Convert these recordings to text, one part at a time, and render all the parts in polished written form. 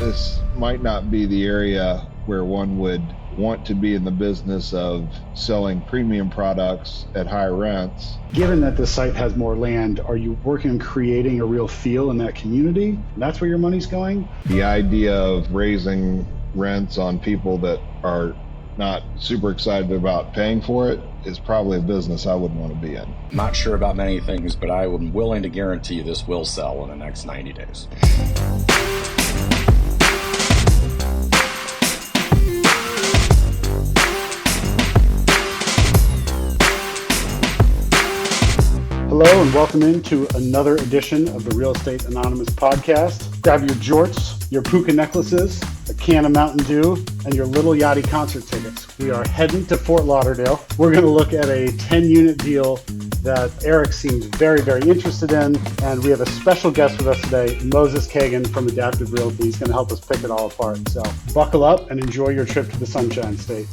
this might not be the area where one would want to be in the business of selling premium products at high rents. Given that the site has more land, are you working on creating a real feel in that community? That's where your money's going? The idea of raising rents on people that are not super excited about paying for it is probably a business I wouldn't want to be in. I'm not sure about many things, but I am willing to guarantee you this will sell in the next 90 days. Hello and welcome into another edition of the Real Estate Anonymous podcast. Grab your jorts, your puka necklaces, a can of Mountain Dew, and your Little Yachty concert tickets. We are heading to Fort Lauderdale. We're going to look at a 10-unit deal that Eric seems very, very interested in. And we have a special guest with us today, Moses Kagan from Adaptive Realty. He's going to help us pick it all apart. So buckle up and enjoy your trip to the Sunshine State.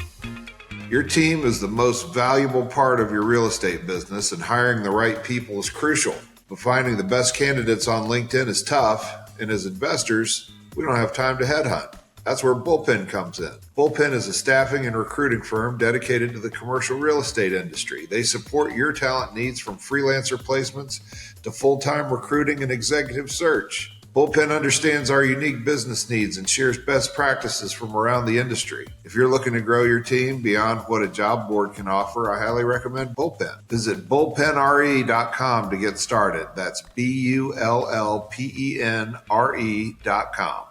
Your team is the most valuable part of your real estate business, and hiring the right people is crucial. But finding the best candidates on LinkedIn is tough, and as investors, we don't have time to headhunt. That's where Bullpen comes in. Bullpen is a staffing and recruiting firm dedicated to the commercial real estate industry. They support your talent needs from freelancer placements to full-time recruiting and executive search. Bullpen understands our unique business needs and shares best practices from around the industry. If you're looking to grow your team beyond what a job board can offer, I highly recommend Bullpen. Visit bullpenre.com to get started. That's bullpenre.com.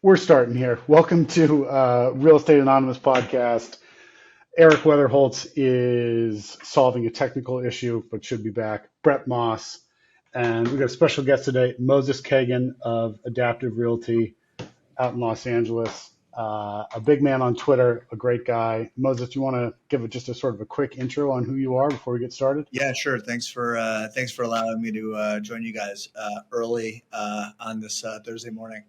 We're starting here. Welcome to Real Estate Anonymous podcast. Eric Weatherholtz is solving a technical issue, but should be back. Brett Moss. And we've got a special guest today, Moses Kagan of Adaptive Realty out in Los Angeles. A big man on Twitter, a great guy. Moses, do you want to give just a sort of a quick intro on who you are before we get started? Yeah, sure. Thanks for allowing me to join you guys early on this Thursday morning.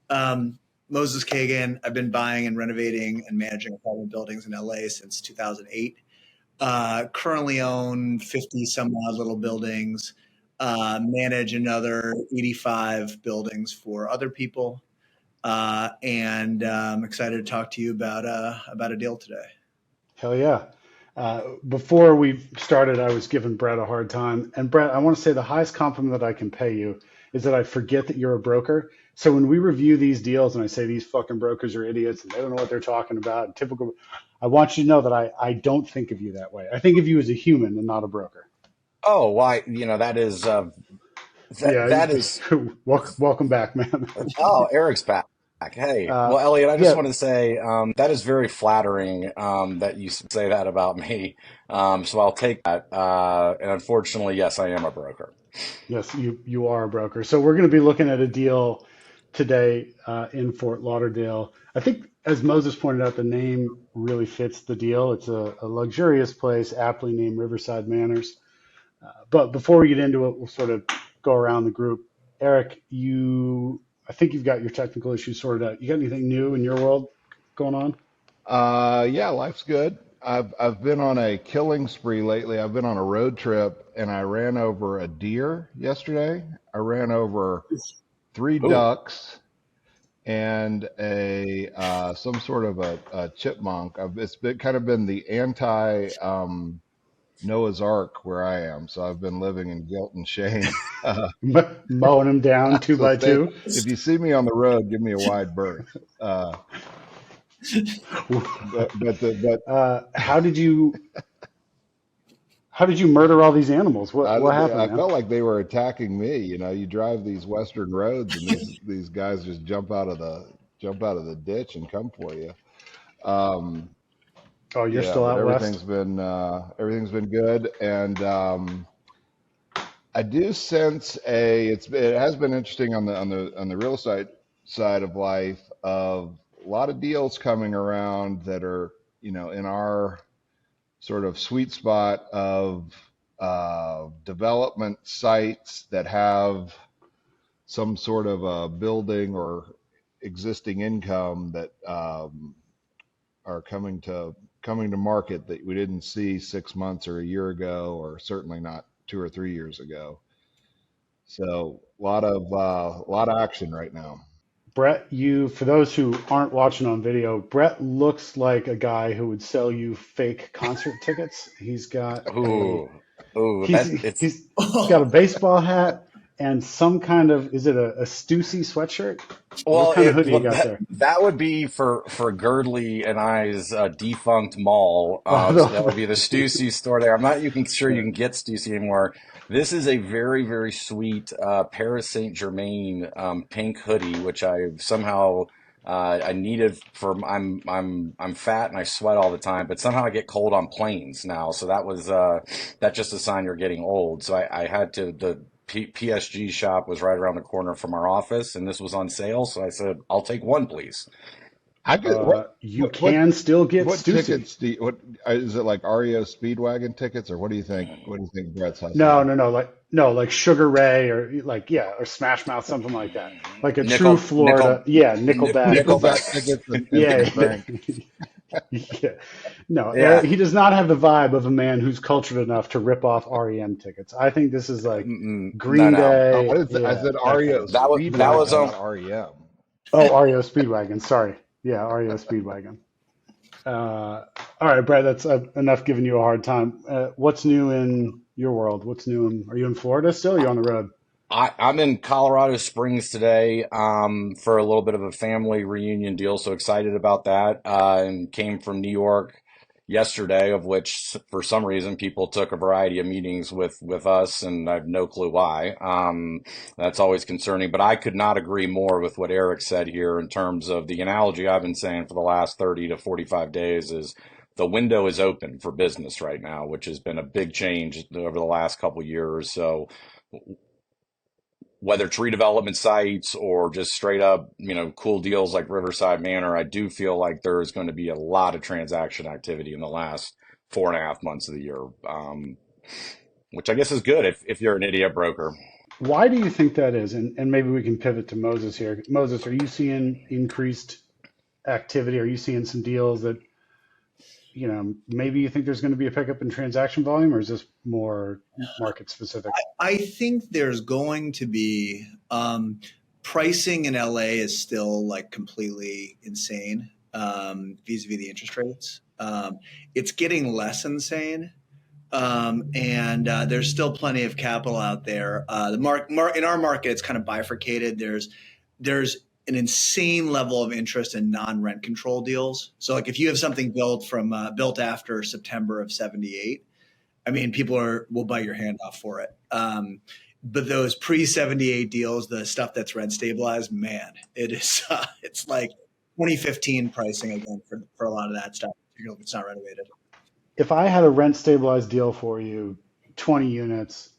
Moses Kagan. I've been buying and renovating and managing apartment buildings in LA since 2008. Currently own 50 some odd little buildings. Manage another 85 buildings for other people, and I'm excited to talk to you about a deal today. Hell yeah! Before we started, I was giving Brett a hard time, and Brett, I want to say the highest compliment that I can pay you is that I forget that you're a broker. So when we review these deals, and I say these fucking brokers are idiots and they don't know what they're talking about, typical, I want you to know that I don't think of you that way. I think of you as a human and not a broker. Oh, why? That is that is. Welcome back, man. Oh, Eric's back. Hey, well, Elliott, I just wanted to say that is very flattering that you say that about me. So I'll take that. And unfortunately, yes, I am a broker. Yes, you are a broker. So we're going to be looking at a deal today in Fort Lauderdale. I think, as Moses pointed out, the name really fits the deal. It's a luxurious place, aptly named Riverside Manors. But before we get into it, we'll sort of go around the group. Eric, I think you've got your technical issues sorted out. You got anything new in your world going on? Yeah, life's good. I've been on a killing spree lately. I've been on a road trip and I ran over a deer yesterday. I ran over 3 ducks and some sort of a chipmunk. It's kind of been the anti Noah's Ark where I am, so I've been living in guilt and shame. Mowing them down 2 by 2. If you see me on the road, give me a wide berth. How did you murder all these animals? What happened? I felt like they were attacking me. You drive these Western roads, and these guys just jump out of the ditch and come for you. Oh, you're still out west? Everything's been good, and I do sense it has been interesting on the real estate side of life, of a lot of deals coming around that are in our sort of sweet spot of development sites that have some sort of a building or existing income that are coming to market that we didn't see 6 months or a year ago, or certainly not 2 or 3 years ago. So a lot of action right now. Brett, for those who aren't watching on video, Brett looks like a guy who would sell you fake concert tickets. He's got Ooh, ooh, he's that it's he's he's got a baseball hat and some kind of, is it a Stussy sweatshirt? What kind of hoodie you got there? that would be for Girdley and I's defunct mall. So that would be the Stussy store there. I'm not even sure you can get Stussy anymore. This is a very, very sweet Paris Saint Germain pink hoodie, which I somehow I needed for I'm fat and I sweat all the time, but somehow I get cold on planes now. So that was that's just a sign you're getting old. So I had to PSG shop was right around the corner from our office, and this was on sale. So I said, "I'll take one, please." I could. You can still get What Stussy. tickets do you, what is it, like REO Speedwagon tickets, or what do you think? What do you think Brett's No, hustling? no, no, like Sugar Ray or like, yeah, or Smash Mouth, something like that. Like a true Nickel, Florida, yeah, Nickelback. Nickelback tickets and Yeah, some Frank. yeah. No, yeah. He does not have the vibe of a man who's cultured enough to rip off REM tickets. I think this is like No, Green no. Oh, Day. I Yeah, said that REO kind of That was Speedwagon, on. not REM. Oh, REO Speedwagon. Sorry. Yeah, REO Speedwagon. All right, Brad, that's enough giving you a hard time. What's new in your world? Are you in Florida still? Or are you on the road? I'm in Colorado Springs today for a little bit of a family reunion deal, so excited about that. And came from New York yesterday, of which for some reason people took a variety of meetings with us, and I have no clue why. That's always concerning, but I could not agree more with what Eric said here in terms of the analogy I've been saying for the last 30 to 45 days is the window is open for business right now, which has been a big change over the last couple years. So whether it's redevelopment sites or just straight up, cool deals like Riverside Manor, I do feel like there is going to be a lot of transaction activity in the last 4.5 months of the year, which I guess is good if you're an idiot broker. Why do you think that is? And maybe we can pivot to Moses here. Moses, are you seeing increased activity? Are you seeing some deals that, maybe you think there's going to be a pickup in transaction volume, or is this more market specific? I think there's going to be pricing in LA is still like completely insane vis-a-vis the interest rates. It's getting less insane. And there's still plenty of capital out there. In our market, it's kind of bifurcated. There's an insane level of interest in non-rent control deals. So like if you have something built after September of 78, I mean, people will bite your hand off for it. But those pre-78 deals, the stuff that's rent stabilized, man, it's like 2015 pricing again for a lot of that stuff, if it's not renovated. If I had a rent stabilized deal for you, 20 units,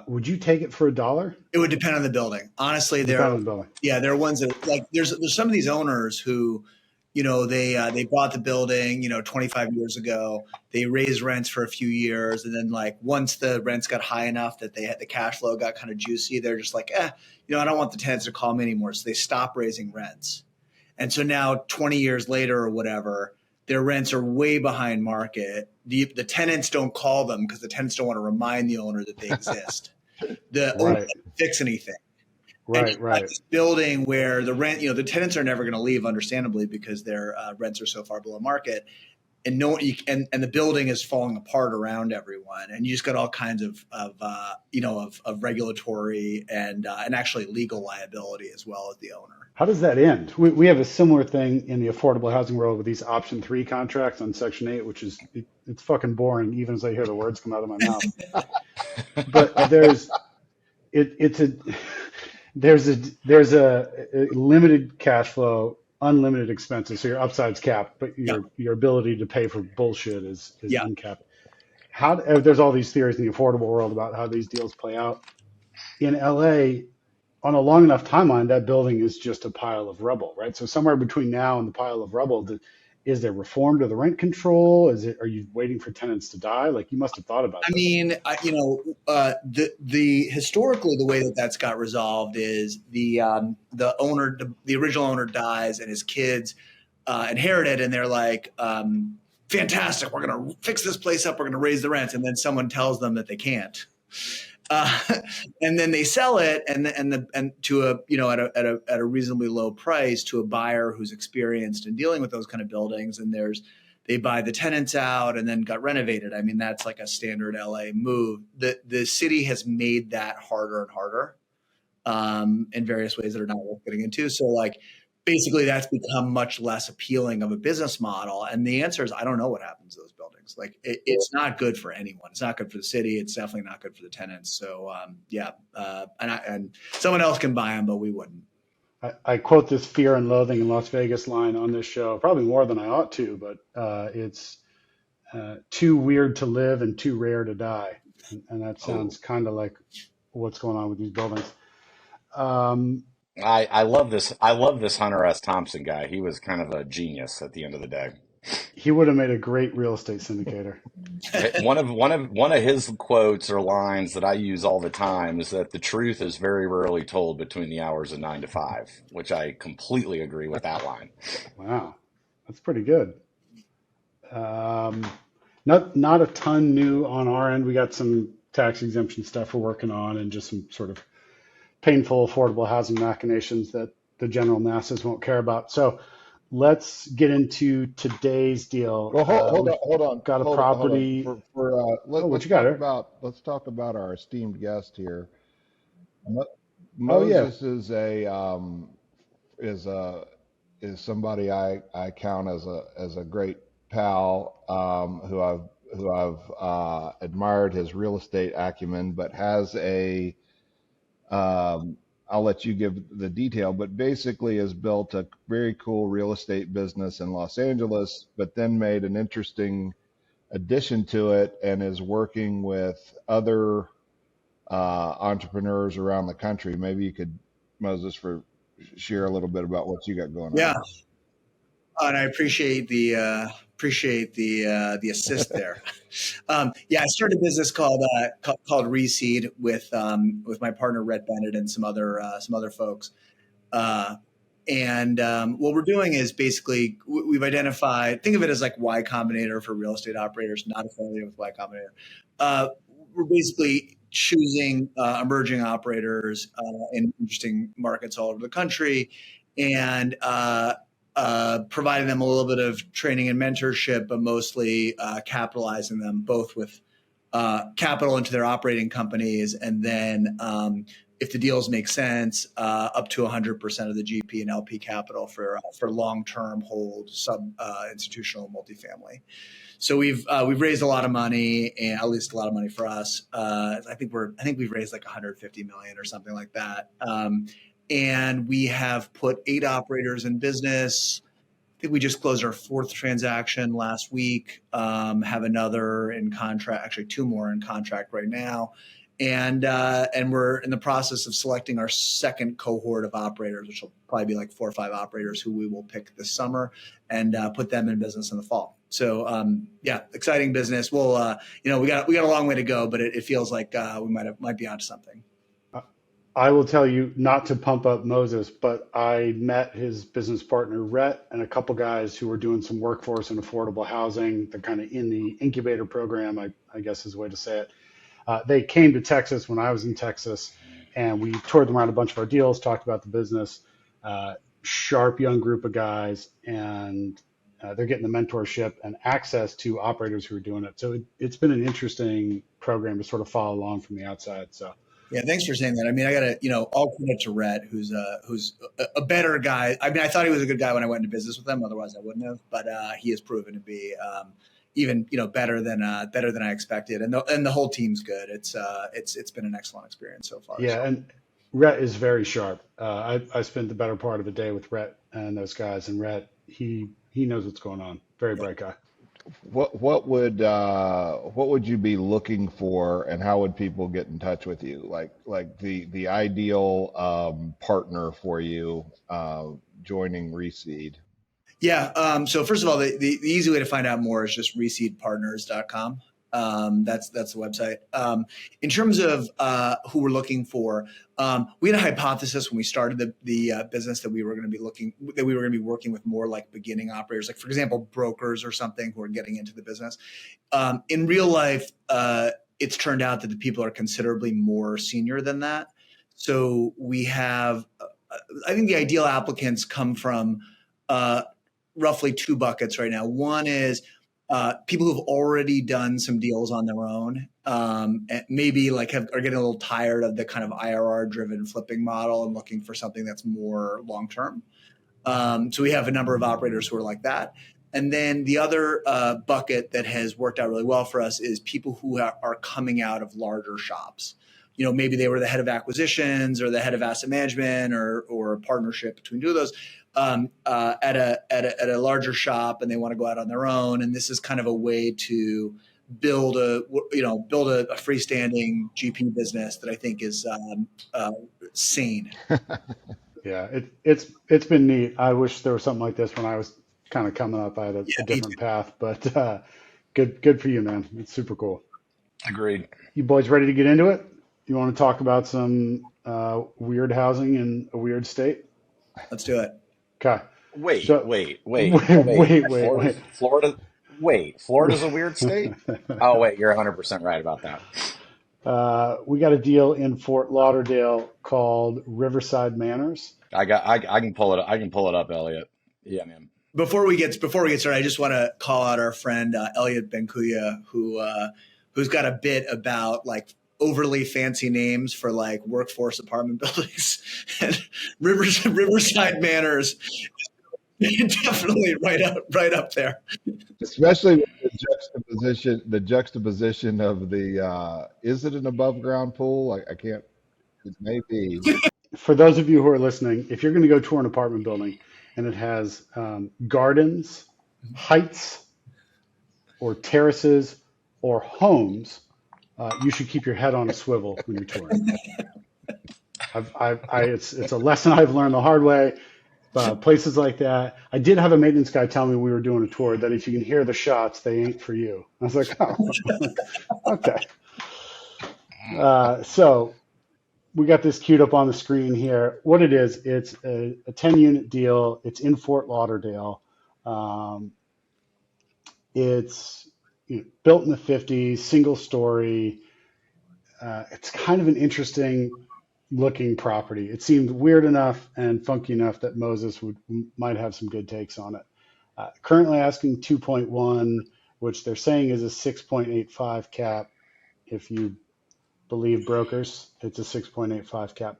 would you take it for $1? It would depend on the building. Honestly, Depend on the building. there are ones that like there's some of these owners who, they bought the building, 25 years ago. They raised rents for a few years, and then like once the rents got high enough that the cash flow got kind of juicy, they're just like, I don't want the tenants to call me anymore, so they stop raising rents. And so now 20 years later or whatever, their rents are way behind market. The tenants don't call them because the tenants don't want to remind the owner that they exist. The owner doesn't fix anything. Right. This building where the rent, the tenants are never going to leave, understandably, because their rents are so far below market, and and the building is falling apart around everyone, and you just got all kinds of regulatory and actually legal liability as well as the owner. How does that end? We have a similar thing in the affordable housing world with these option 3 contracts on Section 8, which is it's fucking boring, even as I hear the words come out of my mouth. But there's a limited cash flow, unlimited expenses. So your upside's capped, but your ability to pay for bullshit is uncapped. There's all these theories in the affordable world about how these deals play out. In LA, on a long enough timeline, that building is just a pile of rubble, right? So somewhere between now and the pile of rubble, is there reform to the rent control? Are you waiting for tenants to die? Like, you must have thought about that. I mean, the historically, the way that's got resolved is the original owner dies and his kids inherit it, and they're like, fantastic, we're going to fix this place up, we're going to raise the rents, and then someone tells them that they can't. And then they sell it and to a, at a reasonably low price to a buyer who's experienced in dealing with those kind of buildings. And they buy the tenants out and then got renovated. I mean, that's like a standard LA move. The city has made that harder and harder in various ways that are not worth getting into. So like, basically that's become much less appealing of a business model. And the answer is, I don't know what happens to those buildings. Like it's not good for anyone. It's not good for the city. It's definitely not good for the tenants. So and someone else can buy them, but we wouldn't. I quote this Fear and Loathing in Las Vegas line on this show, probably more than I ought to, but it's too weird to live and too rare to die. And that sounds kind of like what's going on with these buildings. I love this. I love this Hunter S. Thompson guy. He was kind of a genius at the end of the day. He would have made a great real estate syndicator. One of his quotes or lines that I use all the time is that the truth is very rarely told between the hours of 9 to 5, which I completely agree with that line. Wow, that's pretty good. Not a ton new on our end. We got some tax exemption stuff we're working on and just some sort of painful affordable housing machinations that the general masses won't care about. So let's get into today's deal. Well, hold on. Got a property. Let's talk about our esteemed guest here. Moses is somebody I count as a great pal who I've admired his real estate acumen, but has a I'll let you give the detail, but basically has built a very cool real estate business in Los Angeles, but then made an interesting addition to it and is working with other entrepreneurs around the country. Maybe you could, Moses, share a little bit about what you got going on. Yeah. And I appreciate the assist there. I started a business called Reseed with my partner Rhett Bennett and some other folks. And what we're doing is basically we've identified. Think of it as like Y Combinator for real estate operators not affiliated with Y Combinator. We're basically choosing emerging operators in interesting markets all over the country, and providing them a little bit of training and mentorship, but mostly capitalizing them both with capital into their operating companies, and then if the deals make sense, up to 100% of the GP and LP capital for long-term hold institutional multifamily. So we've raised a lot of money, and at least a lot of money for us. I think we've raised like 150 million or something like that. And we have put 8 operators in business. I think we just closed our 4th transaction last week. Have another in contract, actually 2 more in contract right now. And we're in the process of selecting our second cohort of operators, which will probably be like 4 or 5 operators who we will pick this summer and put them in business in the fall. So exciting business. We'll we got a long way to go, but it feels like we might be onto something. I will tell you, not to pump up Moses, but I met his business partner, Rhett, and a couple guys who were doing some workforce and affordable housing. They're kind of in the incubator program, I guess is the way to say it. They came to Texas when I was in Texas, and we toured them around a bunch of our deals, talked about the business. Sharp young group of guys, and they're getting the mentorship and access to operators who are doing it. So it's been an interesting program to sort of follow along from the outside. So. Yeah, thanks for saying that. I mean, I got to, all credit to Rhett, who's a better guy. I mean, I thought he was a good guy when I went into business with him. Otherwise, I wouldn't have. But he has proven to be even better than I expected. And the whole team's good. It's been an excellent experience so far. Yeah, so. And Rhett is very sharp. I spent the better part of a day with Rhett and those guys. And Rhett, he knows what's going on. Very bright guy. What would you be looking for, and how would people get in touch with you? Like the ideal partner for you joining Reseed. Yeah. So first of all, the easy way to find out more is just reseedpartners.com. That's the website. In terms of who we're looking for, we had a hypothesis when we started the business that we were going to be working with more like beginning operators, like for example, brokers or something who are getting into the business. In real life, it's turned out that the people are considerably more senior than that. So we have, I think the ideal applicants come from roughly two buckets right now. One is people who've already done some deals on their own, and maybe like are getting a little tired of the kind of IRR driven flipping model and looking for something that's more long term. So we have a number of operators who are like that. And then the other bucket that has worked out really well for us is people who are coming out of larger shops. Maybe they were the head of acquisitions or the head of asset management or a partnership between two of those at a larger shop, and they want to go out on their own. And this is kind of a way to build a freestanding GP business that I think is sane. Yeah, it's been neat. I wish there was something like this when I was kind of coming up. I had a different path, but good for you, man. It's super cool. Agreed. You boys ready to get into it? You want to talk about some weird housing in a weird state? Let's do it. Okay. Wait. Florida's a weird state? Oh, wait, you're 100% right about that. We got a deal in Fort Lauderdale called Riverside Manors. I can pull it up. I can pull it up, Elliott. Yeah, man. Before we get started, I just want to call out our friend Elliott Benkuya, who's got a bit about like overly fancy names for like workforce apartment buildings. And Riverside Manors definitely right up there. Especially with the juxtaposition of the is it an above ground pool? I can't. It may be. For those of you who are listening, if you're going to go tour an apartment building and it has gardens, heights, or terraces, or homes, you should keep your head on a swivel when you're touring. It's a lesson I've learned the hard way. Places like that. I did have a maintenance guy tell me we were doing a tour that if you can hear the shots, they ain't for you. I was like, oh, okay. So we got this queued up on the screen here. What it is, it's a 10-unit deal. It's in Fort Lauderdale. It's built in the 50s, single story. It's kind of an interesting looking property. It seemed weird enough and funky enough that Moses might have some good takes on it. Currently asking 2.1, which they're saying is a 6.85 cap. If you believe brokers, it's a 6.85 cap,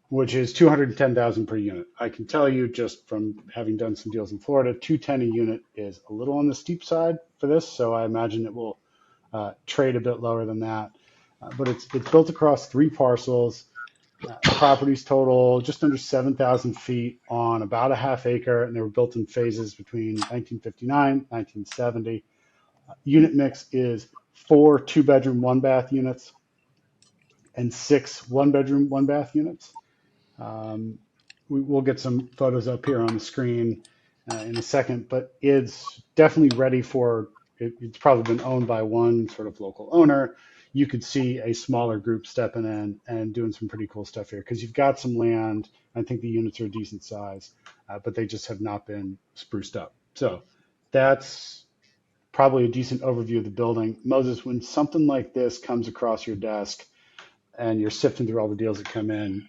which is $210,000 per unit. I can tell you just from having done some deals in Florida, $210 a unit is a little on the steep side for this, so I imagine it will trade a bit lower than that. But it's built across 3 parcels. Properties total just under 7,000 feet on about a half acre, and they were built in phases between 1959, 1970. Unit mix is 4 2-bedroom, 1-bath units and 6 1-bedroom, 1-bath units. We'll get some photos up here on the screen in a second, but it's definitely ready for it. It's probably been owned by one sort of local owner. You could see a smaller group stepping in and doing some pretty cool stuff here because you've got some land. I think the units are a decent size, but they just have not been spruced up. So that's probably a decent overview of the building. Moses, when something like this comes across your desk and you're sifting through all the deals that come in,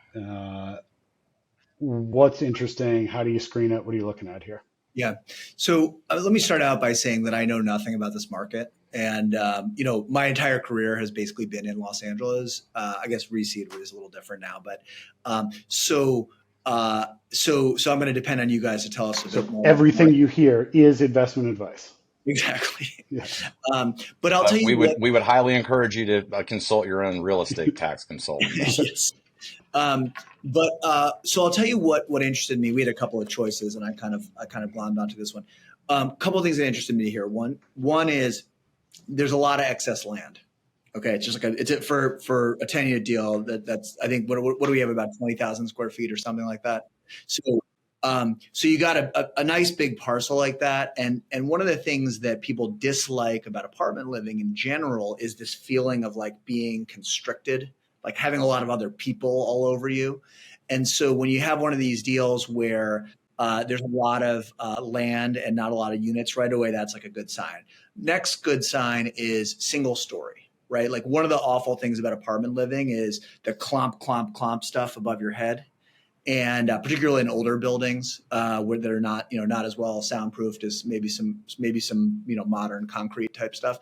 what's interesting? How do you screen it? What are you looking at here? Yeah. So let me start out by saying that I know nothing about this market. And, my entire career has basically been in Los Angeles. I guess reseed is a little different now, but so I'm going to depend on you guys to tell us a bit more. Everything you hear is investment advice. Exactly. Yeah. But I'll tell you we would highly encourage you to consult your own real estate tax consultant. Yes. So I'll tell you what interested me. We had a couple of choices, and I kind of glommed onto this one. Couple of things that interested me here. One is there's a lot of excess land. Okay, it's just like for a 10-unit deal that's I think what do we have, about 20,000 square feet or something like that. So you got a nice big parcel like that, and one of the things that people dislike about apartment living in general is this feeling of like being constricted, like having a lot of other people all over you. And so when you have one of these deals where there's a lot of land and not a lot of units right away, that's like a good sign. Next good sign is single story, right? Like one of the awful things about apartment living is the clomp stuff above your head. And particularly in older buildings where they're not as well soundproofed as maybe some modern concrete type stuff.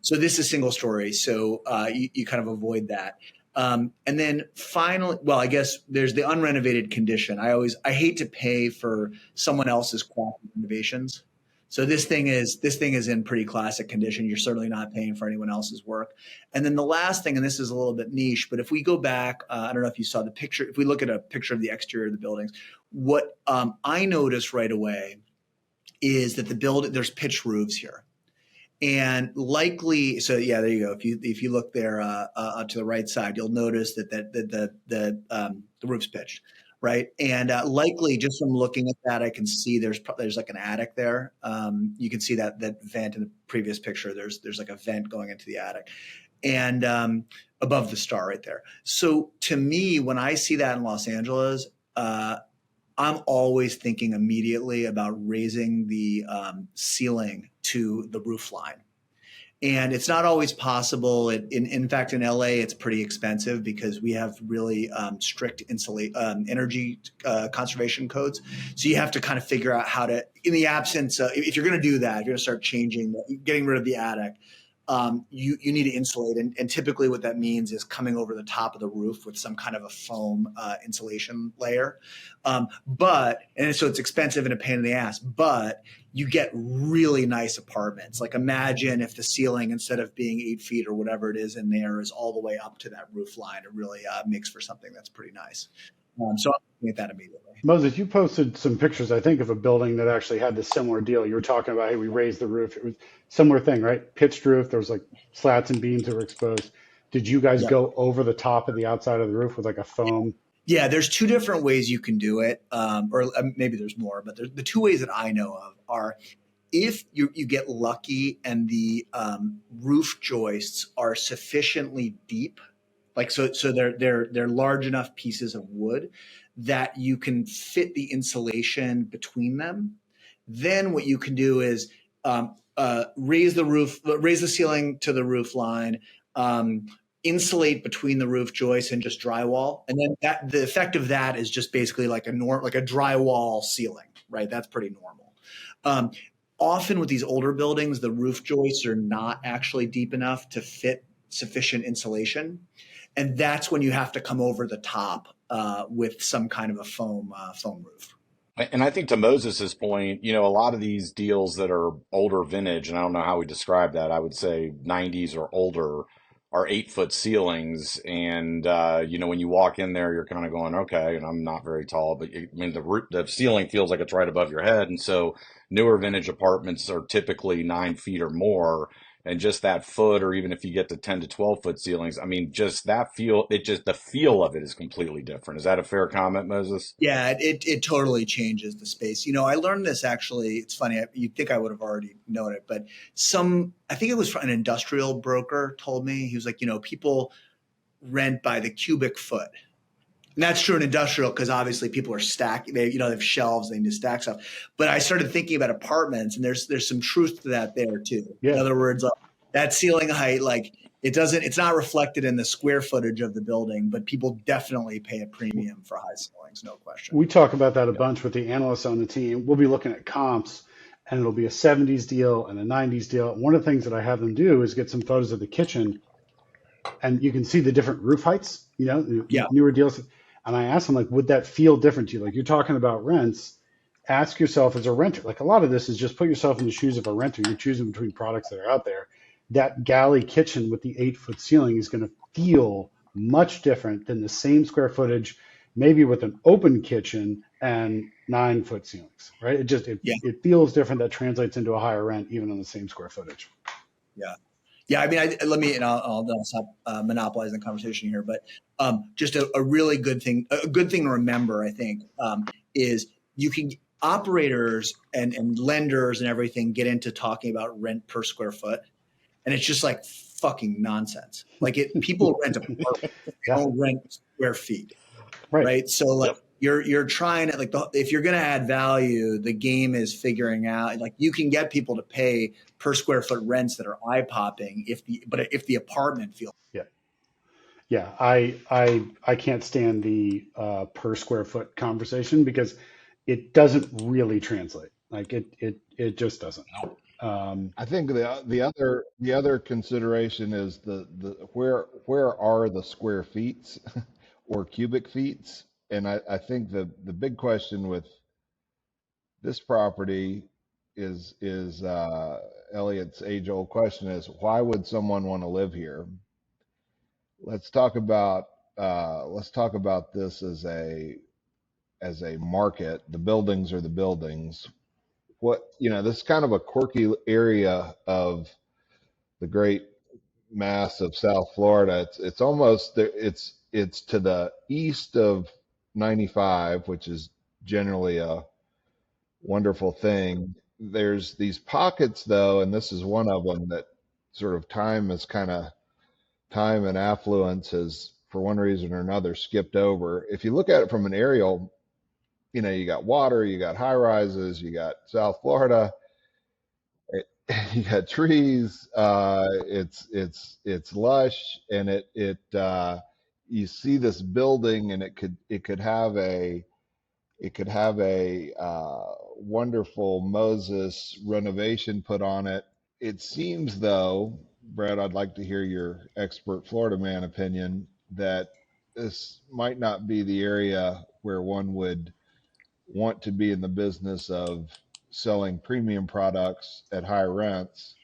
So this is single story, so you kind of avoid that. And then finally, well, I guess there's the unrenovated condition. I hate to pay for someone else's quality renovations. So this thing is in pretty classic condition. You're certainly not paying for anyone else's work. And then the last thing, and this is a little bit niche, but if we go back, I don't know if you saw the picture. If we look at a picture of the exterior of the buildings, what I noticed right away is that there's pitched roofs here. And likely, so yeah, there you go. If you look there to the right side, you'll notice that the roof's pitched, right? And likely, just from looking at that, I can see there's like an attic there. You can see that vent in the previous picture. There's like a vent going into the attic, and above the star right there. So to me, when I see that in Los Angeles, I'm always thinking immediately about raising the ceiling to the roof line. And it's not always possible. In fact, in LA, it's pretty expensive because we have really strict energy conservation codes. So you have to kind of figure out how to, in the absence, if you're going to do that, if you're going to start getting rid of the attic, you need to insulate. And typically what that means is coming over the top of the roof with some kind of a foam insulation layer. And so it's expensive and a pain in the ass, but you get really nice apartments. Like imagine if the ceiling, instead of being 8 feet or whatever it is in there, is all the way up to that roof line. It really makes for something that's pretty nice. So I'm looking at that immediately. Moses, you posted some pictures, I think, of a building that actually had this similar deal. You were talking about, hey, we raised the roof. It was a similar thing, right? Pitched roof. There was like slats and beams that were exposed. Did you guys go over the top of the outside of the roof with like a foam? Yeah, there's two different ways you can do it, or maybe there's more, but the two ways that I know of are if you get lucky and the roof joists are sufficiently deep, like so they're large enough pieces of wood that you can fit the insulation between them. Then what you can do is raise the ceiling to the roof line, insulate between the roof joists and just drywall. And then the effect of that is just basically like a drywall ceiling, right? That's pretty normal. Often with these older buildings, the roof joists are not actually deep enough to fit sufficient insulation. And that's when you have to come over the top with some kind of a foam roof. And I think to Moses's point, a lot of these deals that are older vintage, and I don't know how we describe that, I would say 90s or older, are 8-foot ceilings. And, when you walk in there, you're kind of going, okay, and I'm not very tall, but the ceiling feels like it's right above your head. And so newer vintage apartments are typically 9 feet or more. And just that foot, or even if you get to 10 to 12-foot ceilings, I mean, just that the feel of it is completely different. Is that a fair comment, Moses? Yeah, it totally changes the space. I learned this actually. It's funny. You'd think I would have already known it, but I think it was from an industrial broker told me. He was like, people rent by the cubic foot. And that's true in industrial because obviously people are stacking. They have shelves. They need to stack stuff. But I started thinking about apartments, and there's some truth to that there too. Yeah. In other words, that ceiling height, like it's not reflected in the square footage of the building, but people definitely pay a premium for high ceilings, no question. We talk about that a bunch with the analysts on the team. We'll be looking at comps, and it'll be a 70s deal and a 90s deal. One of the things that I have them do is get some photos of the kitchen, and you can see the different roof heights. Newer deals. And I asked them, like, would that feel different to you? Like, you're talking about rents. Ask yourself as a renter. Like, a lot of this is just put yourself in the shoes of a renter. You're choosing between products that are out there. That galley kitchen with the 8-foot ceiling is going to feel much different than the same square footage, maybe with an open kitchen and 9-foot ceilings, right? It feels different. That translates into a higher rent, even on the same square footage. Yeah. Yeah, I mean, I'll stop monopolizing the conversation here, but just a really good thing, to remember, I think, is operators and lenders and everything get into talking about rent per square foot, and it's just like fucking nonsense. Like people rent apartments, they don't rent square feet, right? So you're trying to like if you're going to add value, the game is figuring out like you can get people to pay per square foot rents that are eye popping if the apartment feels. Yeah, I can't stand the per square foot conversation because it doesn't really translate. Like it just doesn't. I think the other consideration is the where are the square feet or cubic feet? And I think the big question with this property is Elliott's age old question is why would someone want to live here? Let's talk about this as a market. The buildings are the buildings. What this is kind of a quirky area of the great mass of South Florida. It's almost there. It's to the east of 95, which is generally a wonderful thing. There's these pockets though, and this is one of them that sort of time and affluence has, for one reason or another, skipped over. If you look at it from an aerial, you got water, you got high rises, you got South Florida, you got trees. It's lush, and you see this building, and it could have a wonderful Moses renovation put on it. It seems, though, Brad, I'd like to hear your expert Florida man opinion that this might not be the area where one would want to be in the business of selling premium products at high rents.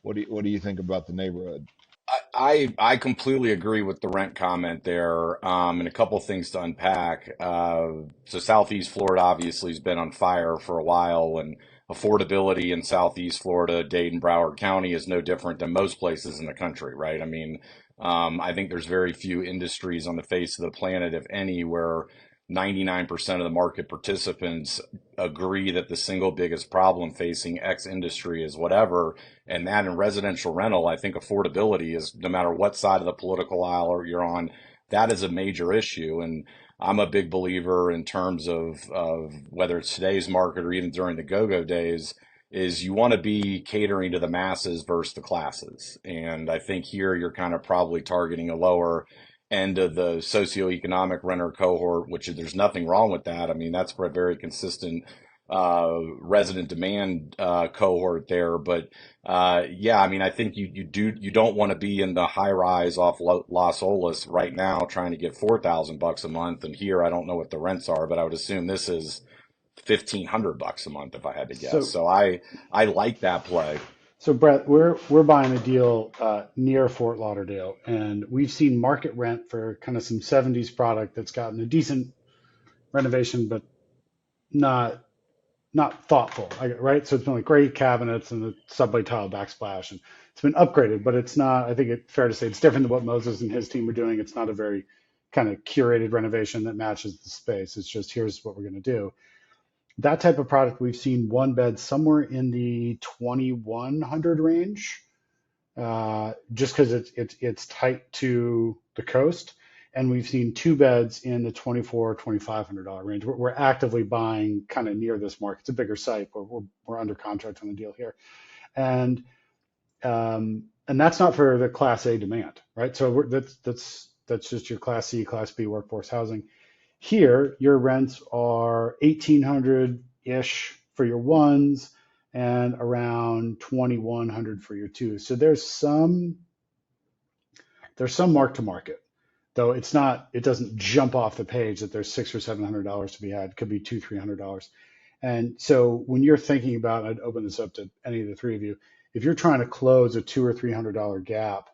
What do you think about the neighborhood? I completely agree with the rent comment there, and a couple things to unpack. So Southeast Florida obviously has been on fire for a while, and affordability in Southeast Florida, Dade and Broward County is no different than most places in the country, right? I mean, I think there's very few industries on the face of the planet, if any, where 99% of the market participants agree that the single biggest problem facing X industry is whatever. And that in residential rental, I think affordability is, no matter what side of the political aisle you're on, that is a major issue. And I'm a big believer in terms of whether it's today's market or even during the go-go days, is you want to be catering to the masses versus the classes. And I think here you're kind of probably targeting a lower end of the socioeconomic renter cohort, which there's nothing wrong with that. I mean, that's a very consistent resident demand cohort there. But yeah, I mean, I think you don't want to be in the high rise off Las Olas right now trying to get $4,000 a month. And here, I don't know what the rents are, but I would assume this is $1,500 a month if I had to guess. So I like that play. So Brett, we're buying a deal near Fort Lauderdale, and we've seen market rent for kind of some 70s product that's gotten a decent renovation, but not thoughtful, right? So it's been like great cabinets and the subway tile backsplash, and it's been upgraded, but it's not. I think it's fair to say it's different than what Moses and his team are doing. It's not a very kind of curated renovation that matches the space. It's just here's what we're going to do. That type of product, we've seen one bed somewhere in the 2,100 range, just because it's tight to the coast, and we've seen two beds in the $2,400-$2,500 range. We're actively buying kind of near this mark. It's a bigger site, but we're under contract on the deal here, and that's not for the Class A demand, right? So that's just your Class C, Class B workforce housing. Here, your rents are 1,800-ish for your ones and around 2,100 for your twos. So there's some mark to market, though it doesn't jump off the page that there's $600 or $700 to be had. It could be $200-$300. And so when you're thinking about, I'd open this up to any of the three of you, if you're trying to close a $200 or $300 gap,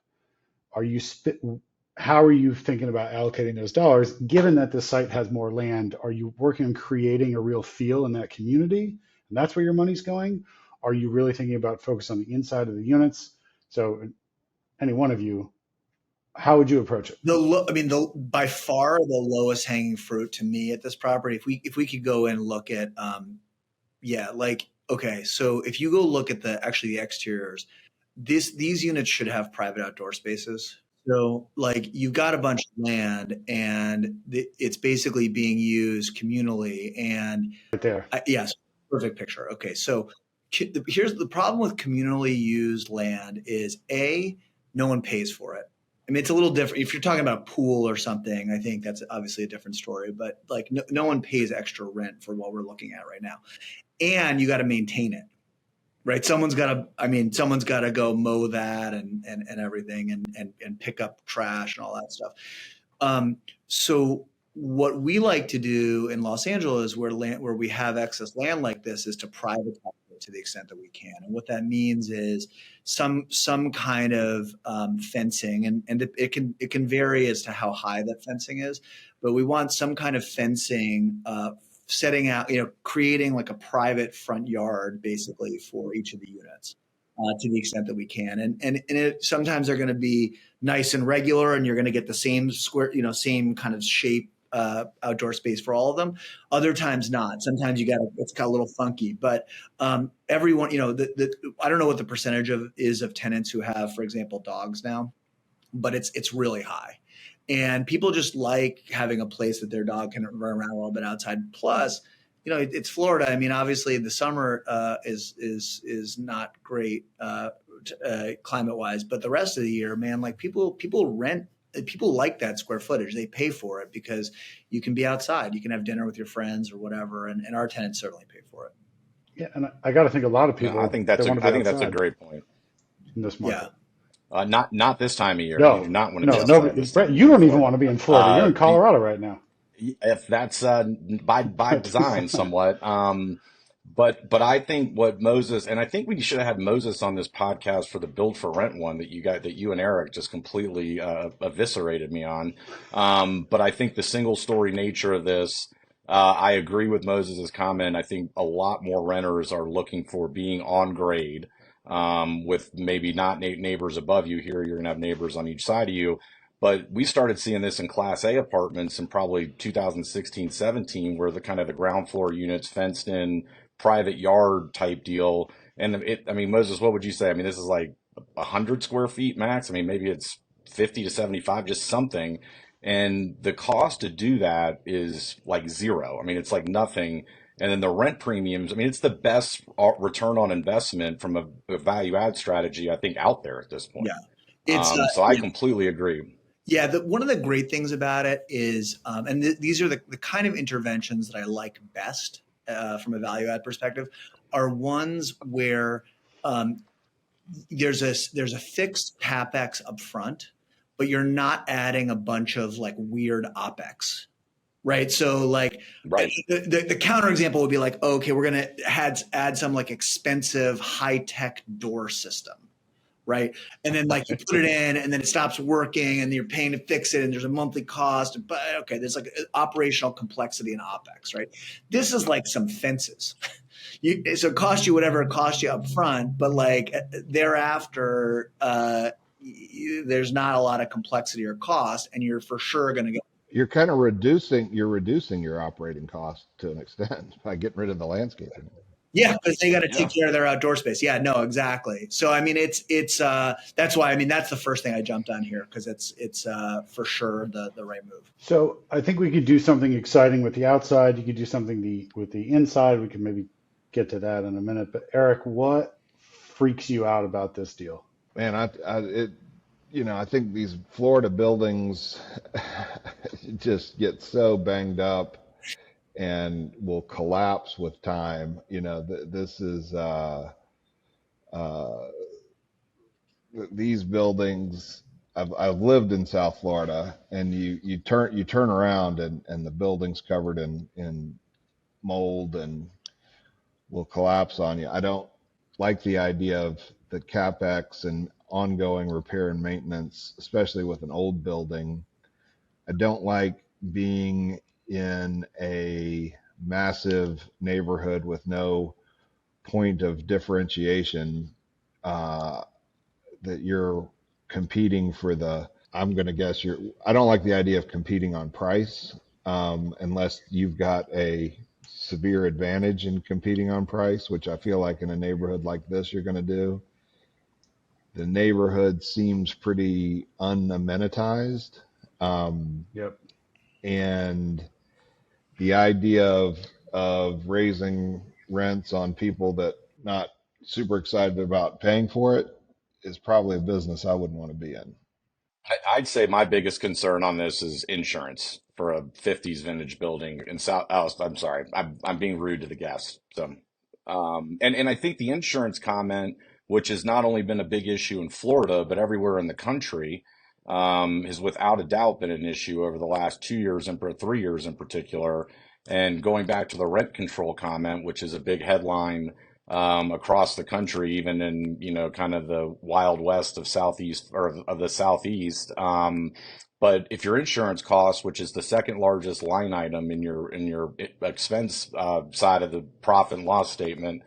how are you thinking about allocating those dollars? Given that the site has more land, are you working on creating a real feel in that community? And that's where your money's going? Are you really thinking about focus on the inside of the units? So any one of you, how would you approach it? By far the lowest hanging fruit to me at this property, if we could go and look at, okay, so if you go look at the exteriors, these units should have private outdoor spaces. So like you've got a bunch of land and it's basically being used communally and Right there. yes, perfect picture. Okay. So here's the problem with communally used land is no one pays for it. I mean, it's a little different. If you're talking about a pool or something, I think that's obviously a different story, but like no one pays extra rent for what we're looking at right now. And you got to maintain it. Right. Someone's got to go mow that and everything and pick up trash and all that stuff. So what we like to do in Los Angeles where we have excess land like this is to privatize it to the extent that we can. And what that means is some kind of fencing and it can vary as to how high that fencing is, but we want some kind of fencing setting out, creating like a private front yard basically for each of the units to the extent that we can. And sometimes they're going to be nice and regular and you're going to get the same square, same kind of shape outdoor space for all of them. Other times not. Sometimes it's got a little funky, but everyone, I don't know what the percentage is of tenants who have, for example, dogs now, but it's really high. And people just like having a place that their dog can run around a little bit outside. Plus, it's Florida. I mean, obviously the summer is not great climate wise, but the rest of the year, man, like people like that square footage. They pay for it because you can be outside, you can have dinner with your friends or whatever. And our tenants certainly pay for it. Yeah, and I got to think a lot of people. I think that's a great point in this market. Yeah. Not this time of year. No, not when it's nobody. Brett, you don't even want to be in Florida. You're in Colorado right now. If that's by design, somewhat. But I think what Moses, and I think we should have had Moses on this podcast for the build for rent one that you and Eric just completely eviscerated me on. But I think the single story nature of this, I agree with Moses's comment. I think a lot more renters are looking for being on grade. With maybe not neighbors above you. Here you're gonna have neighbors on each side of you, but we started seeing this in Class A apartments in probably 2016, 17, where the ground floor units fenced in private yard type deal. And I mean, Moses, what would you say? I mean, this is like 100 square feet max. I mean, maybe it's 50 to 75, just something. And the cost to do that is like zero. I mean, it's like nothing. And then the rent premiums, I mean, it's the best return on investment from a value add strategy, I think, out there at this point. Yeah. So I completely agree. Yeah. One of the great things about it is, and these are the kind of interventions that I like best from a value add perspective, are ones where there's a fixed CapEx up front, but you're not adding a bunch of like weird OpEx. Right. So like the counter example would be like, okay, we're going to add some like expensive high tech door system. Right. And then like you put it in and then it stops working and you're paying to fix it and there's a monthly cost. But okay, there's like operational complexity in OpEx. Right. This is like some fences. So it costs you whatever it costs you up front. But like thereafter, there's not a lot of complexity or cost. And you're for sure going to get. You're kind of reducing your operating costs to an extent by getting rid of the landscaping. Yeah, because they got to take care of their outdoor space. Yeah, no, exactly. So I mean, it's that's why that's the first thing I jumped on here because it's for sure the right move. So I think we could do something exciting with the outside. You could do something with the inside. We can maybe get to that in a minute. But Eric, what freaks you out about this deal? Man, I think these Florida buildings just get so banged up and will collapse with time. This is these buildings. I've lived in South Florida, and you turn around and the building's covered in mold and will collapse on you. I don't like the idea of the CapEx and ongoing repair and maintenance, especially with an old building. I don't like being in a massive neighborhood with no point of differentiation, that you're competing for I'm going to guess I don't like the idea of competing on price, unless you've got a severe advantage in competing on price, which I feel like in a neighborhood like this, you're going to do. the neighborhood seems pretty unamenitized. Yep. And the idea of raising rents on people that not super excited about paying for it is probably a business I wouldn't want to be in. I'd say my biggest concern on this is insurance for a 50s vintage building in South. Oh, I'm sorry. I'm being rude to the guests. So, and I think the insurance comment, which has not only been a big issue in Florida, but everywhere in the country, has without a doubt been an issue over the last 2 years and 3 years in particular. And going back to the rent control comment, which is a big headline across the country, even in, kind of the wild west of Southeast or of the Southeast. But if your insurance costs, which is the second largest line item in your expense side of the profit and loss statement,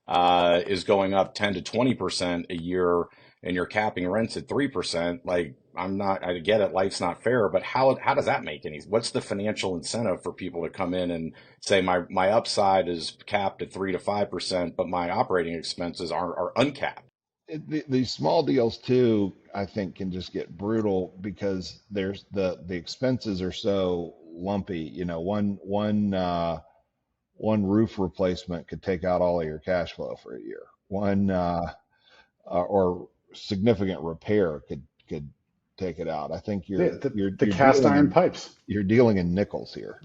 is going up 10 to 20% a year, and you're capping rents at 3%, like I get it, life's not fair, but how does that make what's the financial incentive for people to come in and say my upside is capped at 3 to 5%, but my operating expenses are uncapped? These small deals too, I think, can just get brutal because there's the expenses are so lumpy. One roof replacement could take out all of your cash flow for a year. One or significant repair could take it out. I think the cast iron pipes. You're dealing in nickels here.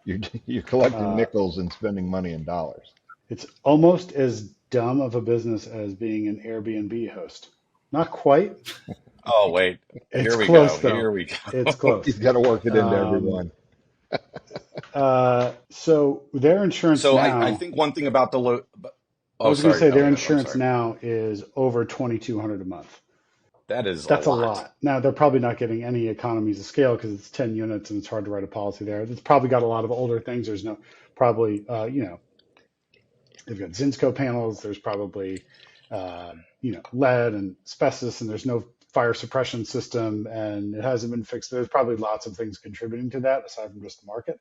You're collecting nickels and spending money in dollars. It's almost as dumb of a business as being an Airbnb host. Not quite. Oh, wait. Here we go. Here we go. It's close. You've got to work it into everyone. So their insurance now. I think one thing about the I was going to say their insurance now is over $2,200 a month. That's a lot. Now they're probably not getting any economies of scale because it's 10 units and it's hard to write a policy there. It's probably got a lot of older things. There's no probably they've got Zinsco panels. There's probably lead and asbestos, and there's no fire suppression system, and it hasn't been fixed. There's probably lots of things contributing to that aside from just the market.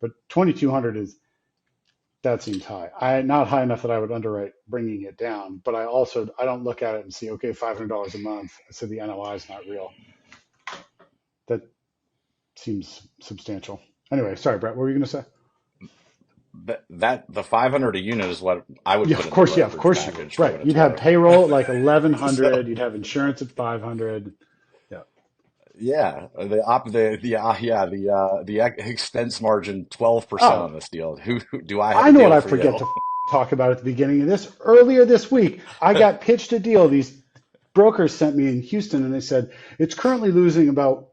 But 2,200 that seems high. Not high enough that I would underwrite bringing it down, but I don't look at it and see, okay, $500 a month, so the NOI is not real. That seems substantial. Anyway, sorry, Brett, what were you going to say? That the 500 a unit is what I would put of course, package, right. You'd have payroll at like 1,100. You'd have insurance at 500. Yeah, the expense margin 12% on this deal. Who do I have? I know what I forget to talk about at the beginning of this. Earlier this week, I got pitched a deal. These brokers sent me in Houston, and they said it's currently losing about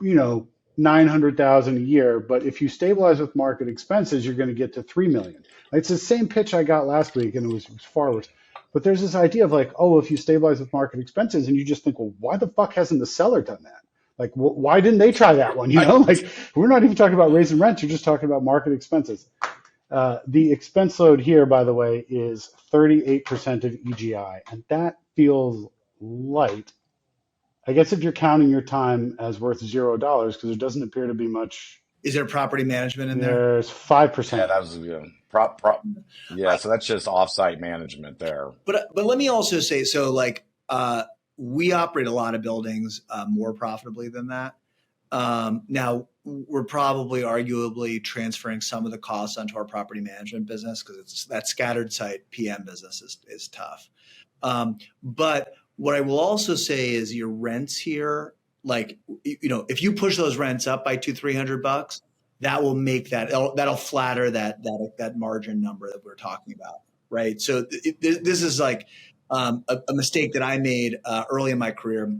$900,000 a year, but if you stabilize with market expenses, you're going to get to $3 million. It's the same pitch I got last week, and it was far worse. But there's this idea of like, oh, if you stabilize with market expenses, and you just think, well, why the fuck hasn't the seller done that? Like, why didn't they try that one? Like, we're not even talking about raising rents. You're just talking about market expenses. The expense load here, by the way, is 38% of EGI, and that feels light. I guess if you're counting your time as worth $0, because there doesn't appear to be much. Is there property management in there? There's 5%. Yeah, that was good. Yeah, so that's just offsite management there. But let me also say, so like we operate a lot of buildings more profitably than that. Now we're probably arguably transferring some of the costs onto our property management business because it's that scattered site PM business is tough. But what I will also say is your rents here, like, if you push those rents up by $200-$300, that will make that'll flatter that margin number that we're talking about, right? So this is like a mistake that I made early in my career,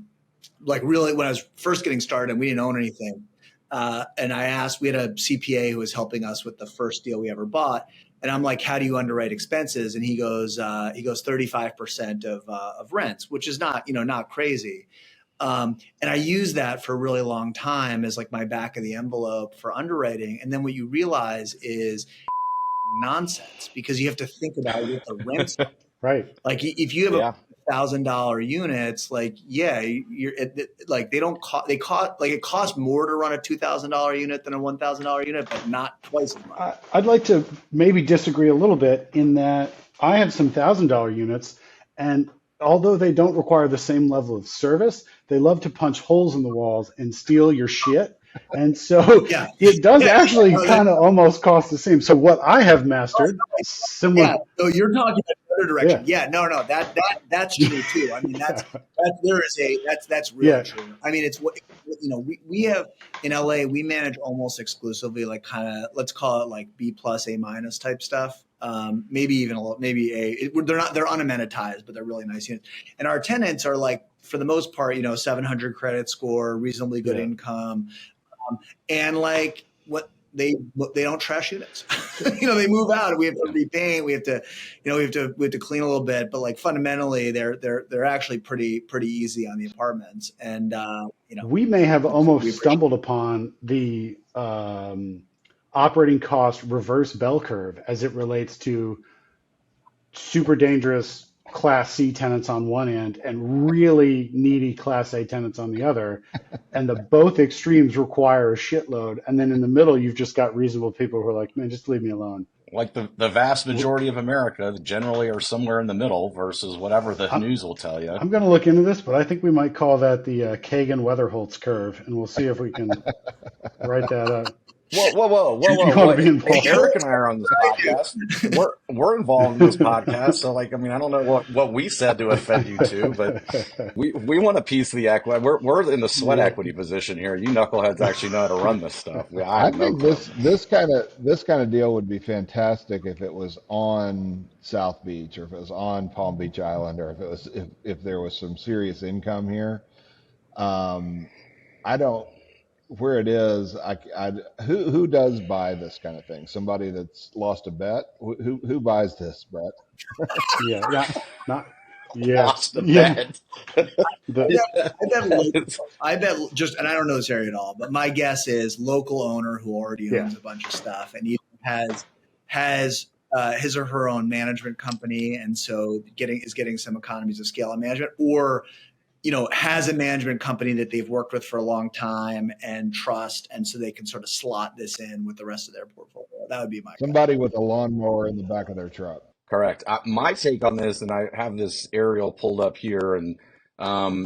like really when I was first getting started and we didn't own anything. And we had a CPA who was helping us with the first deal we ever bought. And I'm like, how do you underwrite expenses? And he goes 35% of rents, which is not crazy. And I used that for a really long time as like my back of the envelope for underwriting. And then what you realize is nonsense because you have to think about what the rents are. Right. Like if you have $1,000 units, like, you're like, it costs more to run a $2,000 unit than a $1,000 unit, but not twice as much. I'd like to maybe disagree a little bit in that I have some $1,000 units, and although they don't require the same level of service, they love to punch holes in the walls and steal your shit. And so Yeah. it does Yeah. actually No, kind of almost cost the same. So what I have mastered, yeah. similar, So you're talking in the other direction. yeah, Yeah. No. That's true too. I mean, that's really yeah, true. I mean, it's what we have in LA. We manage almost exclusively like kind of let's call it like B plus A minus type stuff. Maybe even a little, maybe they're unamenitized, but they're really nice units. And our tenants are like for the most part, 700 credit score, reasonably good yeah. income, and like they don't trash units. They move out. We have to repaint. We have to, we have to clean a little bit. But like fundamentally, they're actually pretty easy on the apartments. And We may have almost stumbled upon the operating cost reverse bell curve as it relates to super dangerous Class C tenants on one end and really needy Class A tenants on the other. And both extremes require a shitload. And then in the middle, you've just got reasonable people who are like, man, just leave me alone. Like the vast majority of America generally are somewhere in the middle versus whatever the news will tell you. I'm going to look into this, but I think we might call that the Kagan-Weatherholtz curve, and we'll see if we can write that up. Whoa! You want to be involved? Eric and I are on this podcast. We're involved in this podcast, so like, I mean, I don't know what we said to offend you too, but we want a piece of the equity. We're in the sweat equity position here. You knuckleheads actually know how to run this stuff. I think this kind of deal would be fantastic if it was on South Beach, or if it was on Palm Beach Island, or if there was some serious income here. I don't. Where it is, who does buy this kind of thing? Somebody that's lost a bet. Who buys this, Brett? Lost a bet. I bet just, and I don't know this area at all, but my guess is local owner who already owns a bunch of stuff and has his or her own management company, and so is getting some economies of scale on management, or has a management company that they've worked with for a long time and trust, and so they can sort of slot this in with the rest of their portfolio. That would be my somebody with a lawnmower in the back of their truck. Correct. My take on this, and I have this aerial pulled up here, and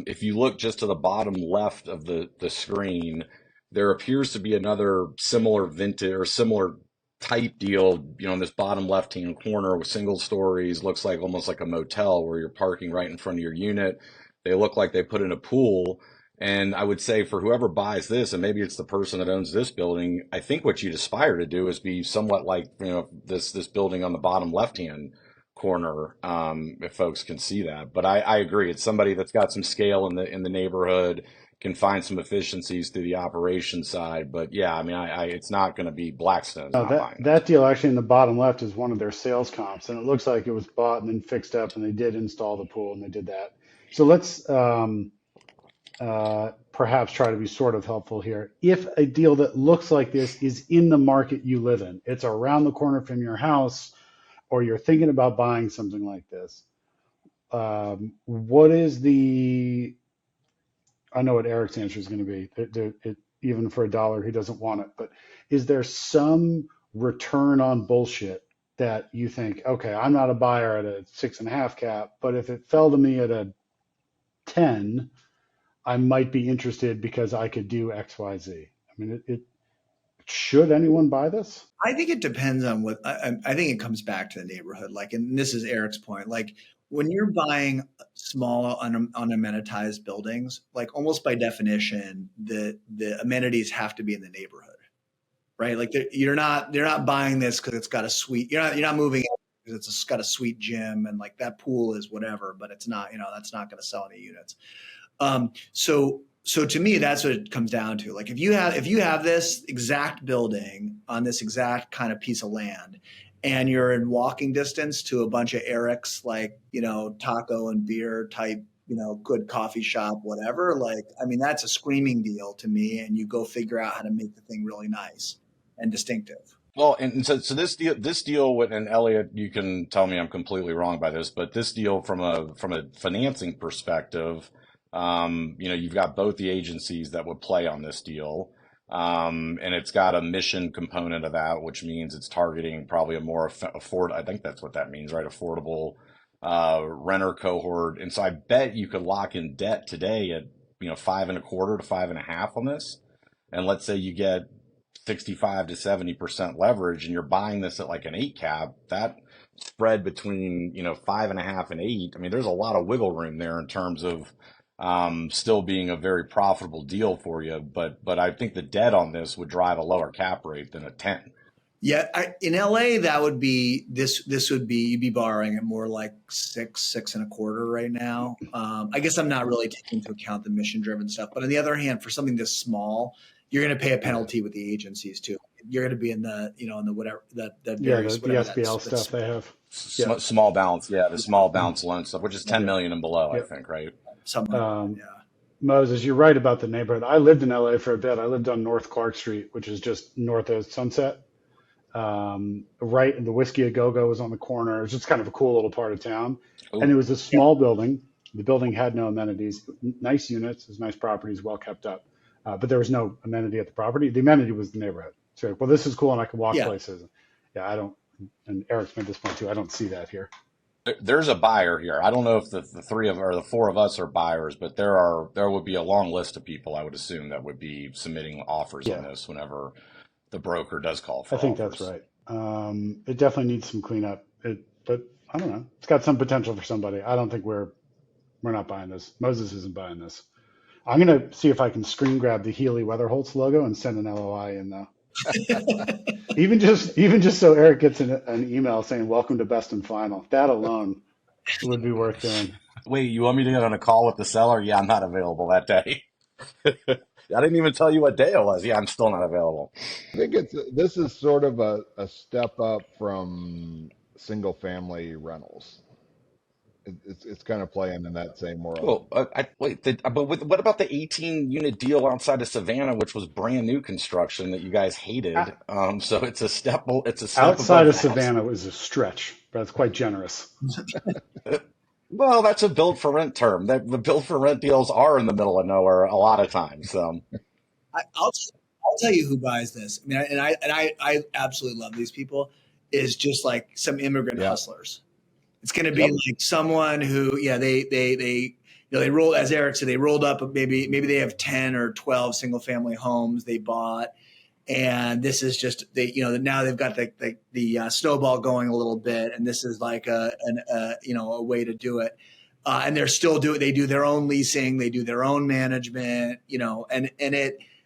if you look just to the bottom left of the screen, there appears to be another similar vintage or similar type deal, in this bottom left-hand corner with single stories, looks like almost like a motel where you're parking right in front of your unit. They look like they put in a pool. And I would say for whoever buys this, and maybe it's the person that owns this building, I think what you'd aspire to do is be somewhat like, this building on the bottom left-hand corner, if folks can see that. But I agree. It's somebody that's got some scale in the neighborhood, can find some efficiencies through the operation side. But yeah, I mean, it's not going to be Blackstone's not buying that deal actually in the bottom left is one of their sales comps, and it looks like it was bought and then fixed up, and they did install the pool and they did that. So let's perhaps try to be sort of helpful here. If a deal that looks like this is in the market you live in, it's around the corner from your house, or you're thinking about buying something like this, what is I know what Eric's answer is going to be. Even for $1, he doesn't want it. But is there some return on bullshit that you think, okay, I'm not a buyer at a 6.5 cap, but if it fell to me at a 10, I might be interested because I could do X, Y, Z. I mean, should anyone buy this? I think it depends on what. I think it comes back to the neighborhood. Like, and this is Eric's point. Like, when you're buying small, unamenitized buildings, like almost by definition, the amenities have to be in the neighborhood, right? Like, you're not buying this because it's got a suite. You're not moving it because it's got a sweet gym and like that pool is whatever, but it's not. That's not going to sell any units. So to me, that's what it comes down to. Like if you have this exact building on this exact kind of piece of land, and you're in walking distance to a bunch of Eric's, like, taco and beer type, good coffee shop, whatever. Like, I mean, that's a screaming deal to me. And you go figure out how to make the thing really nice and distinctive. Well, and so this deal with, and Elliott, you can tell me I'm completely wrong by this, but this deal from a financing perspective, you've got both the agencies that would play on this deal. And it's got a mission component of that, which means it's targeting probably a more I think that's what that means, right? Affordable renter cohort. And so I bet you could lock in debt today at, 5.25 to 5.5 on this. And let's say you get 65 to 70% leverage and you're buying this at like an 8 cap, that spread between, 5.5 and 8. I mean, there's a lot of wiggle room there in terms of, still being a very profitable deal for you. But I think the debt on this would drive a lower cap rate than a 10. Yeah, in LA, that would be this would be you'd be borrowing at more like 6.25 right now. I guess I'm not really taking into account the mission driven stuff, but on the other hand, for something this small, you're going to pay a penalty with the agencies too. You're going to be in the in the whatever the various, the SBL stuff they have. Small balance, the small balance loan stuff, which is 10 million and below, I think, right? Something like that, yeah. Moses, you're right about the neighborhood. I lived in LA for a bit. I lived on North Clark Street, which is just north of Sunset. Right, and the Whiskey A Go-Go was on the corner. It was just kind of a cool little part of town. Ooh. And it was a small building. The building had no amenities. Nice units, it was nice properties, well kept up. But there was no amenity at the property. The amenity was the neighborhood. So, like, well, this is cool, and I can walk places. Yeah, I don't. And Eric's made this point too. I don't see that here. There's a buyer here. I don't know if the three of or the four of us are buyers, but there would be a long list of people, I would assume, that would be submitting offers on this whenever the broker does call for I think offers. That's right. It definitely needs some cleanup. But I don't know. It's got some potential for somebody. I don't think we're not buying this. Moses isn't buying this. I'm gonna see if I can screen grab the Healy Weatherholtz logo and send an LOI in though. even just so Eric gets an email saying welcome to best and final. That alone would be worth doing. Wait, you want me to get on a call with the seller? Yeah, I'm not available that day. I didn't even tell you what day it was. Yeah, I'm still not available. I think this is sort of a step up from single family rentals. It's kind of playing in that same world. Well, but what about the 18 unit deal outside of Savannah, which was brand new construction that you guys hated? So it's a step. Outside of Savannah was a stretch, but it's quite generous. Well, that's a build for rent term. The build for rent deals are in the middle of nowhere a lot of times. So I'll tell you who buys this. I mean, I absolutely love these people. Is just like some immigrant hustlers. It's going to be like someone who, they rolled, as Eric said, they rolled up. Maybe they have 10 or 12 single family homes they bought, and this is just now they've got the snowball going a little bit, and this is like a way to do it. And they're still they do their own leasing, they do their own management,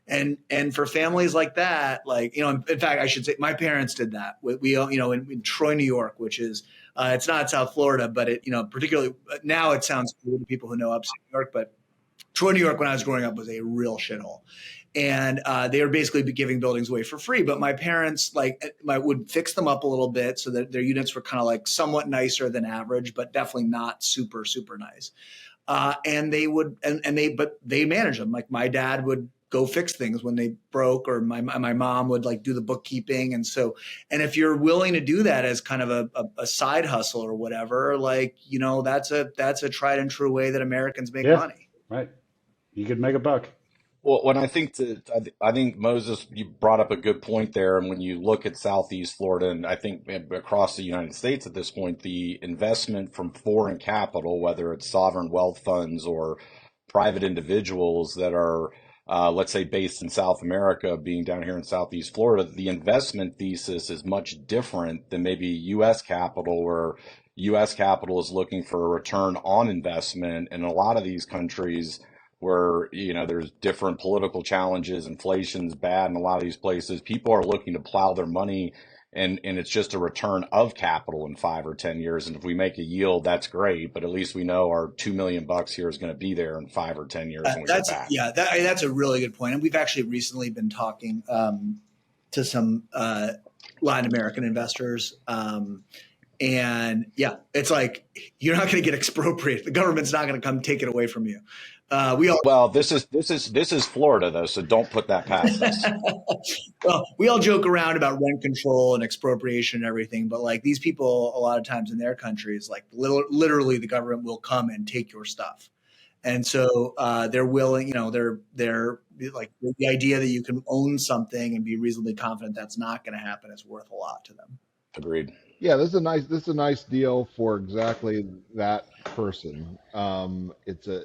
and for families like that, in fact, I should say my parents did that. We in Troy, New York, which is, it's not South Florida, but it, particularly now it sounds cool to people who know upstate New York, but Troy, New York, when I was growing up, was a real shithole. And they were basically giving buildings away for free. But my parents would fix them up a little bit so that their units were kind of like somewhat nicer than average, but definitely not super, super nice. And they would, but they managed them. Like my dad would go fix things when they broke, or my mom would do the bookkeeping. And if you're willing to do that as kind of a side hustle or whatever, that's a tried and true way that Americans make money. Right. You could make a buck. Well, when I think Moses, you brought up a good point there. And when you look at Southeast Florida, and I think across the United States at this point, the investment from foreign capital, whether it's sovereign wealth funds or private individuals that are, let's say, based in South America, being down here in Southeast Florida, the investment thesis is much different than maybe U.S. capital, where U.S. capital is looking for a return on investment. And in a lot of these countries where, there's different political challenges, inflation's bad in a lot of these places, people are looking to plow their money, and it's just a return of capital in 5 or 10 years. And if we make a yield, that's great, but at least we know our $2 million here is going to be there in 5 or 10 years when we get back. Yeah, that's a really good point. And we've actually recently been talking to some Latin American investors. And yeah, it's like, you're not going to get expropriated. The government's not going to come take it away from you. Well, this is Florida though, so don't put that past us. Well, we all joke around about rent control and expropriation and everything, but these people, a lot of times in their countries, literally the government will come and take your stuff, and so they're willing. They're like, the idea that you can own something and be reasonably confident that's not going to happen is worth a lot to them. Agreed. Yeah, this is a nice deal for exactly that person. It's a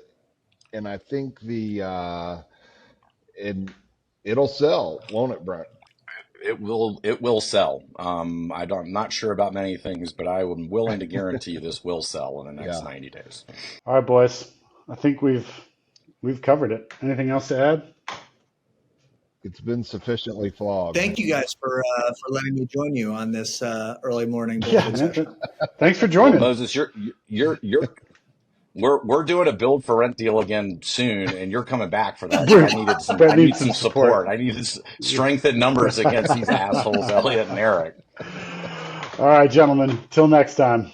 and I think and it'll sell, won't it, Brent? It will sell. I'm not sure about many things, but I am willing to guarantee this will sell in the next Yeah, 90 days. All right, boys. I think we've covered it. Anything else to add? it's been sufficiently flogged. Thank you guys for letting me join you on this early morning Yeah, bullpen man. session. Thanks for Well, joining. Moses, you're we're doing a build for rent deal again soon, and you're coming back for that because That I need needs some some support. support. I need to strengthen numbers against these assholes, Elliott and Eric. All right, gentlemen. Till next time.